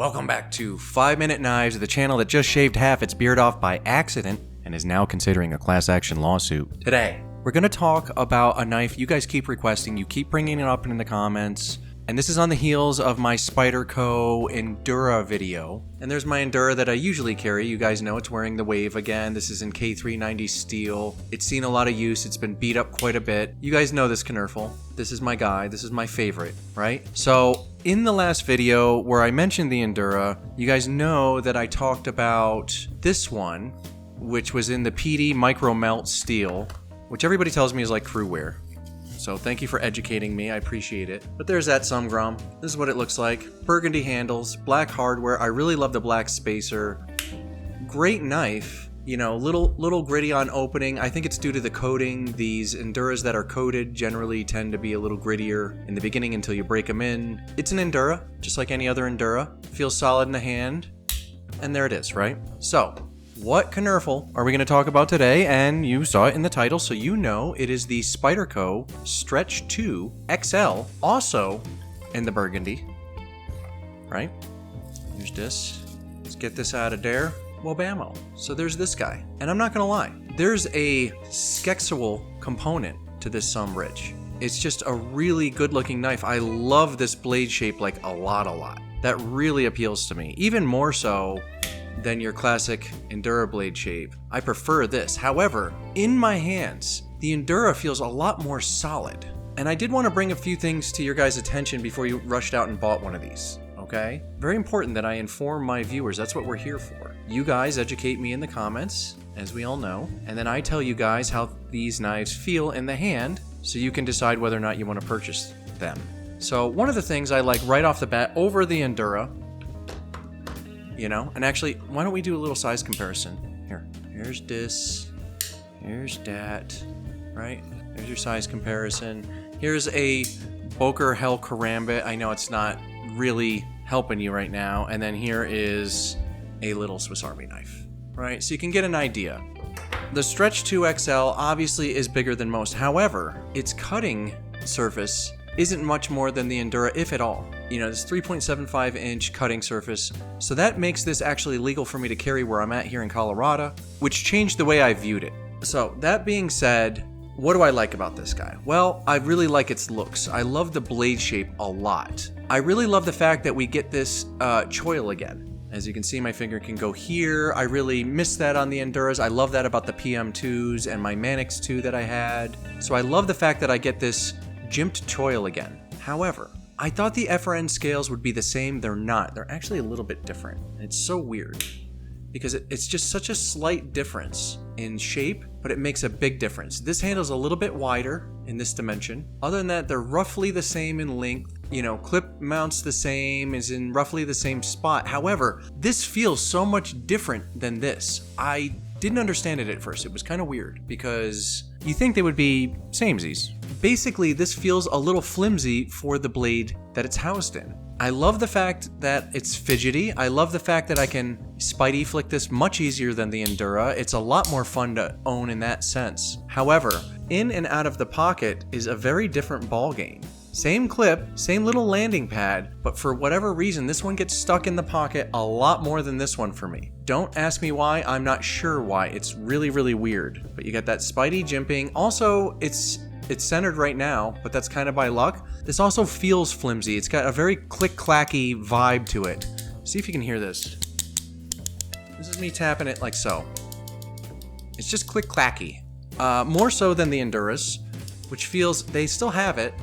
Welcome back to 5-Minute Knives, the channel that just shaved half its beard off by accident and is now considering a class action lawsuit. Today, we're going to talk about a knife you guys keep requesting, you keep bringing it up in the comments, and this is on the heels of my Spyderco Endura video. And there's my Endura that I usually carry. You guys know it's wearing the Wave again. This is in K390 steel. It's seen a lot of use. It's been beat up quite a bit. You guys know this Knerfel. This is my guy. This is my favorite, right? So in the last video where I mentioned the Endura, you guys know that I talked about this one, which was in the PD Micro Melt steel, which everybody tells me is like crew wear. So thank you for educating me, I appreciate it. But there's that Sumgrom. This is what it looks like. Burgundy handles, black hardware. I really love the black spacer. Great knife, you know, little gritty on opening. I think it's due to the coating. These Enduras that are coated generally tend to be a little grittier in the beginning until you break them in. It's an Endura, just like any other Endura. Feels solid in the hand. And there it is, right? So, what Knerfel are we going to talk about today? And you saw it in the title, so you know it is the Spyderco Stretch 2 XL, also in the burgundy, right? Here's this. Let's get this out of there. Wobamo. So there's this guy. And I'm not going to lie, there's a skexual component to this Rich. It's just a really good looking knife. I love this blade shape like a lot. That really appeals to me. Even more so than your classic Endura blade shape. I prefer this. However, in my hands, the Endura feels a lot more solid. And I did want to bring a few things to your guys' attention before you rushed out and bought one of these, okay? Very important that I inform my viewers. That's what we're here for. You guys educate me in the comments, as we all know, and then I tell you guys how these knives feel in the hand so you can decide whether or not you want to purchase them. So one of the things I like right off the bat over the Endura, you know, and actually, why don't we do a little size comparison? Here's this, here's that, right? There's your size comparison. Here's a Boker Hell Karambit. I know it's not really helping you right now. And then here is a little Swiss Army knife, right? So you can get an idea. The Stretch 2 XL obviously is bigger than most. However, its cutting surface isn't much more than the Endura, if at all. You know, this 3.75 inch cutting surface. So that makes this actually legal for me to carry where I'm at here in Colorado, which changed the way I viewed it. So that being said, what do I like about this guy? Well, I really like its looks. I love the blade shape a lot. I really love the fact that we get this choil again. As you can see, my finger can go here. I really miss that on the Enduras. I love that about the PM2s and my Manix 2 that I had. So I love the fact that I get this jimped choil again. However, I thought the FRN scales would be the same. They're not. They're actually a little bit different. It's so weird because it's just such a slight difference in shape, but it makes a big difference. This handle's a little bit wider in this dimension. Other than that, they're roughly the same in length. You know, clip mounts the same, is in roughly the same spot. However, this feels so much different than this. I didn't understand it at first. It was kind of weird because you think they would be samesies. Basically, this feels a little flimsy for the blade that it's housed in. I love the fact that it's fidgety. I love the fact that I can Spidey flick this much easier than the Endura. It's a lot more fun to own in that sense. However, in and out of the pocket is a very different ball game. Same clip, same little landing pad, but for whatever reason, this one gets stuck in the pocket a lot more than this one for me. Don't ask me why, I'm not sure why. It's really weird. But you got that Spidey jimping. Also, it's centered right now, but that's kind of by luck. This also feels flimsy. It's got a very click-clacky vibe to it. See if you can hear this. This is me tapping it like so. It's just click-clacky. More so than the Enduras, which feels, they still have it.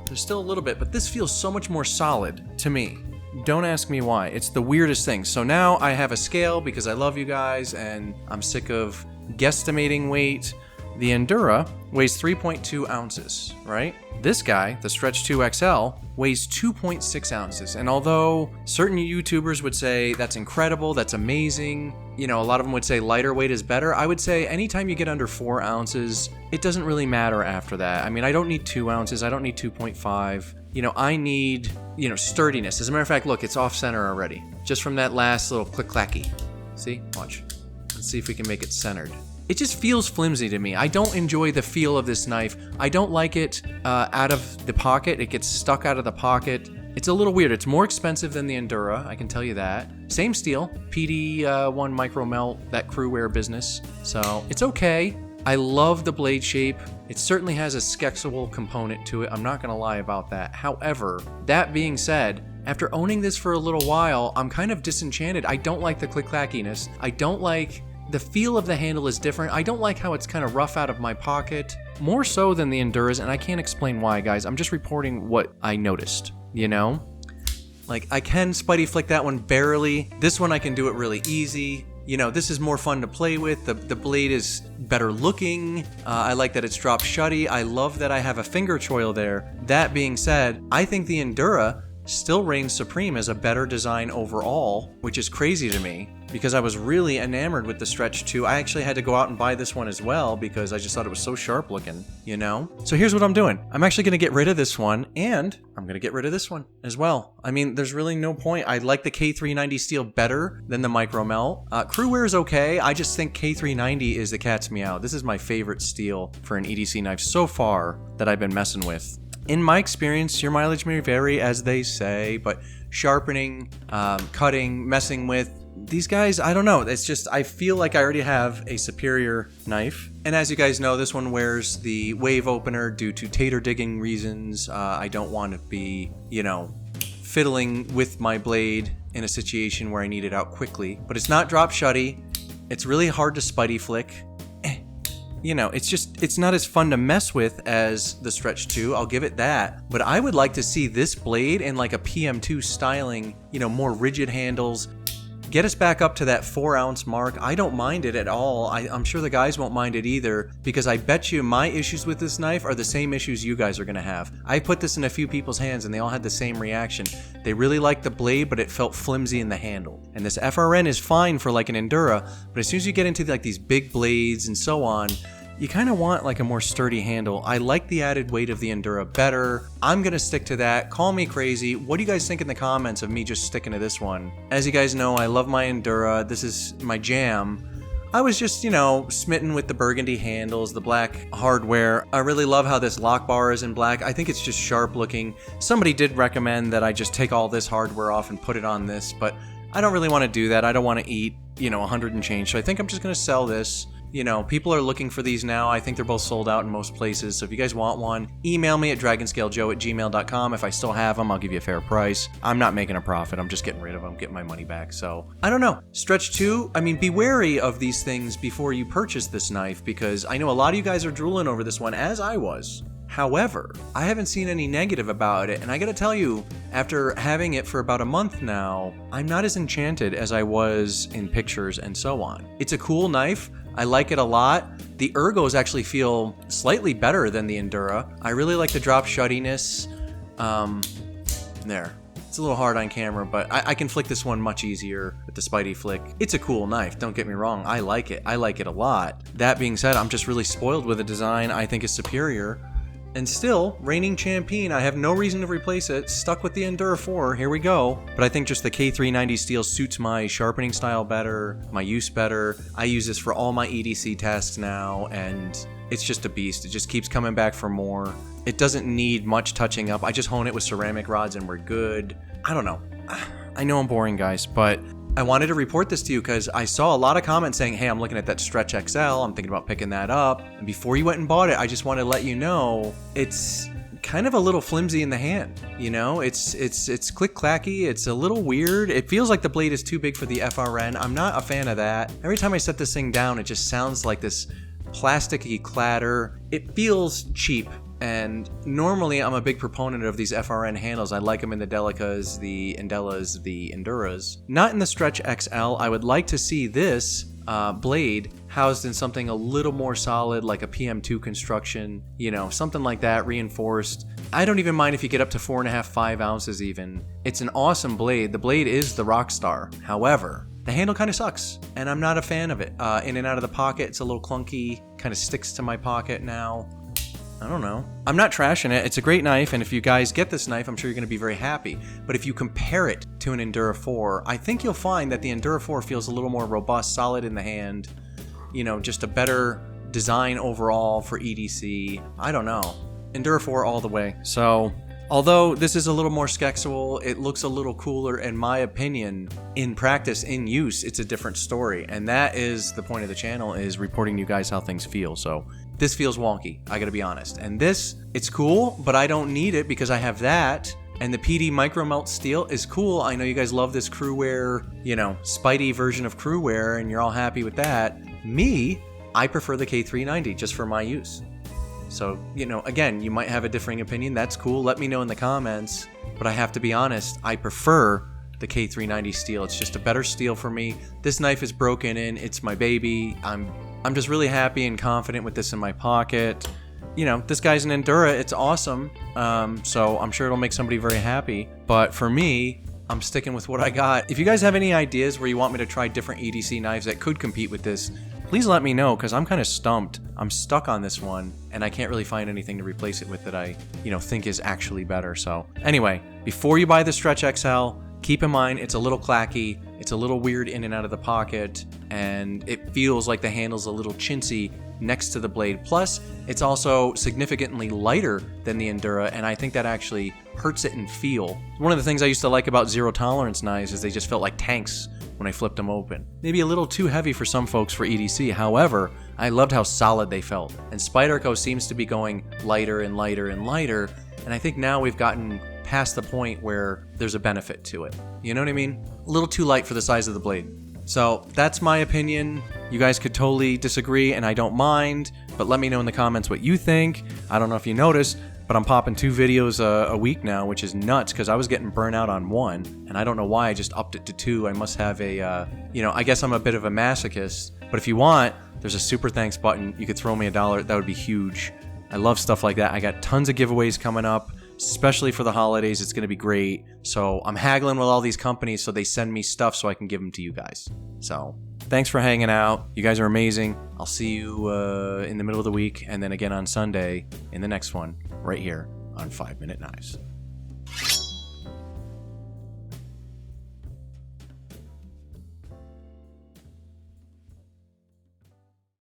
There's still a little bit, but this feels so much more solid to me. Don't ask me why. It's the weirdest thing. So now I have a scale because I love you guys and I'm sick of guesstimating weight. The Endura weighs 3.2 ounces, right? This guy, the Stretch 2 XL, weighs 2.6 ounces. And although certain YouTubers would say that's incredible, that's amazing, you know, a lot of them would say lighter weight is better. I would say anytime you get under 4 ounces, it doesn't really matter after that. I mean, I don't need 2 ounces. I don't need 2.5. You know, I need, you know, sturdiness. As a matter of fact, look, it's off center already. Just from that last little click-clacky. See? Watch. Let's see if we can make it centered. It just feels flimsy to me. I don't enjoy the feel of this knife. I don't like it out of the pocket. It gets stuck out of the pocket. It's a little weird. It's more expensive than the Endura, I can tell you that. Same steel, PD1 micro melt, that crew wear business. So it's okay. I love the blade shape. It certainly has a skexable component to it. I'm not gonna lie about that. However, that being said, after owning this for a little while, I'm kind of disenchanted. I don't like the click-clackiness. I don't like the feel of the handle is different. I don't like how it's kind of rough out of my pocket, more so than the Enduras, and I can't explain why, guys. I'm just reporting what I noticed, you know? Like, I can Spidey flick that one barely. This one I can do it really easy. You know, this is more fun to play with. The blade is better looking. I like that it's drop shutty. I love that I have a finger choil there. That being said, I think the Endura still reigns supreme as a better design overall, which is crazy to me because I was really enamored with the Stretch 2. I actually had to go out and buy this one as well because I just thought it was so sharp looking, you know? So here's what I'm doing. I'm actually going to get rid of this one, and I'm going to get rid of this one as well. I mean, there's really no point. I like the K390 steel better than the micro melt. Crew wear is okay. I just think K390 is the cat's meow. This is my favorite steel for an EDC knife so far that I've been messing with. In my experience, your mileage may vary, as they say, but sharpening, cutting, messing with, these guys, I don't know. It's just, I feel like I already have a superior knife. And as you guys know, this one wears the wave opener due to tater digging reasons. I don't want to be, you know, fiddling with my blade in a situation where I need it out quickly. But it's not drop shutty. It's really hard to Spidey flick. You know, it's not as fun to mess with as the Stretch 2, I'll give it that. But I would like to see this blade in like a PM2 styling, you know, more rigid handles. Get us back up to that 4-ounce mark. I don't mind it at all. I'm sure the guys won't mind it either, because I bet you my issues with this knife are the same issues you guys are going to have. I put this in a few people's hands and they all had the same reaction. They really liked the blade, but it felt flimsy in the handle. And this FRN is fine for like an Endura, but as soon as you get into like these big blades and so on, you kind of want like a more sturdy handle. I like the added weight of the Endura better. I'm going to stick to that. Call me crazy. What do you guys think in the comments of me just sticking to this one? As you guys know, I love my Endura. This is my jam. I was just, you know, smitten with the burgundy handles, the black hardware. I really love how this lock bar is in black. I think it's just sharp looking. Somebody did recommend that I just take all this hardware off and put it on this, but I don't really want to do that. I don't want to eat, you know, 100 and change. So I think I'm just going to sell this. You know, people are looking for these now. I think they're both sold out in most places. So if you guys want one, email me at dragonscalejoe@gmail.com. If I still have them, I'll give you a fair price. I'm not making a profit. I'm just getting rid of them, getting my money back. So I don't know. Stretch 2, I mean, be wary of these things before you purchase this knife, because I know a lot of you guys are drooling over this one, as I was. However, I haven't seen any negative about it, and I gotta tell you, after having it for about a month now, I'm not as enchanted as I was in pictures and so on. It's a cool knife. I like it a lot. The ergos actually feel slightly better than the Endura. I really like the drop shuttiness. There. It's a little hard on camera, but I can flick this one much easier with the Spidey flick. It's a cool knife, don't get me wrong. I like it. I like it a lot. That being said, I'm just really spoiled with the design. I think it's superior. And still, reigning champion, I have no reason to replace it. Stuck with the Endura 4, here we go. But I think just the K390 steel suits my sharpening style better, my use better. I use this for all my EDC tasks now, and it's just a beast. It just keeps coming back for more. It doesn't need much touching up. I just hone it with ceramic rods and we're good. I don't know. I know I'm boring, guys, but I wanted to report this to you because I saw a lot of comments saying, hey, I'm looking at that Stretch XL, I'm thinking about picking that up. And before you went and bought it, I just want to let you know it's kind of a little flimsy in the hand. You know, it's click-clacky, it's a little weird. It feels like the blade is too big for the FRN. I'm not a fan of that. Every time I set this thing down, it just sounds like this plasticky clatter. It feels cheap. And normally I'm a big proponent of these FRN handles. I like them in the Delicas, the Endelas, the Enduras. Not in the Stretch XL. I would like to see this blade housed in something a little more solid, like a PM2 construction, you know, something like that, reinforced. I don't even mind if you get up to 4.5, 5 ounces even. It's an awesome blade. The blade is the rock star. However, the handle kind of sucks, and I'm not a fan of it. In and out of the pocket, it's a little clunky, kind of sticks to my pocket now. I don't know. I'm not trashing it. It's a great knife, and if you guys get this knife, I'm sure you're going to be very happy. But if you compare it to an Endura 4, I think you'll find that the Endura 4 feels a little more robust, solid in the hand. You know, just a better design overall for EDC. I don't know. Endura 4 all the way. So Although this is a little more skexual, it looks a little cooler, in my opinion. In practice, in use, it's a different story. And that is the point of the channel, is reporting to you guys how things feel. So this feels wonky, I gotta be honest. And this, it's cool, but I don't need it because I have that. And the PD micro melt steel is cool. I know you guys love this crew wear, you know, Spidey version of crew wear, and you're all happy with that. Me, I prefer the K390 just for my use. So, you know, again, you might have a differing opinion. That's cool. Let me know in the comments. But I have to be honest, I prefer the K390 steel. It's just a better steel for me. This knife is broken in. It's my baby. I'm just really happy and confident with this in my pocket. You know, this guy's an Endura. It's awesome. So I'm sure it'll make somebody very happy. But for me, I'm sticking with what I got. If you guys have any ideas where you want me to try different EDC knives that could compete with this, please let me know, because I'm kind of stumped. I'm stuck on this one, and I can't really find anything to replace it with that I, you know, think is actually better. So anyway, before you buy the Stretch XL, keep in mind it's a little clacky, it's a little weird in and out of the pocket, and it feels like the handle's a little chintzy next to the blade. Plus, it's also significantly lighter than the Endura, and I think that actually hurts it in feel. One of the things I used to like about zero tolerance knives is they just felt like tanks when I flipped them open. Maybe a little too heavy for some folks for EDC. However, I loved how solid they felt. And Spyderco seems to be going lighter and lighter and lighter, and I think now we've gotten past the point where there's a benefit to it. You know what I mean? A little too light for the size of the blade. So that's my opinion. You guys could totally disagree, and I don't mind, but let me know in the comments what you think. I don't know if you noticed, but I'm popping 2 videos a week now, which is nuts because I was getting burnt out on 1, and I don't know why I just upped it to 2. I must have a, you know, I guess I'm a bit of a masochist, but if you want, there's a super thanks button. You could throw me $1. That would be huge. I love stuff like that. I got tons of giveaways coming up, especially for the holidays. It's going to be great. So I'm haggling with all these companies so they send me stuff so I can give them to you guys. So thanks for hanging out. You guys are amazing. I'll see you in the middle of the week, and then again on Sunday in the next one right here on 5 Minute Knives.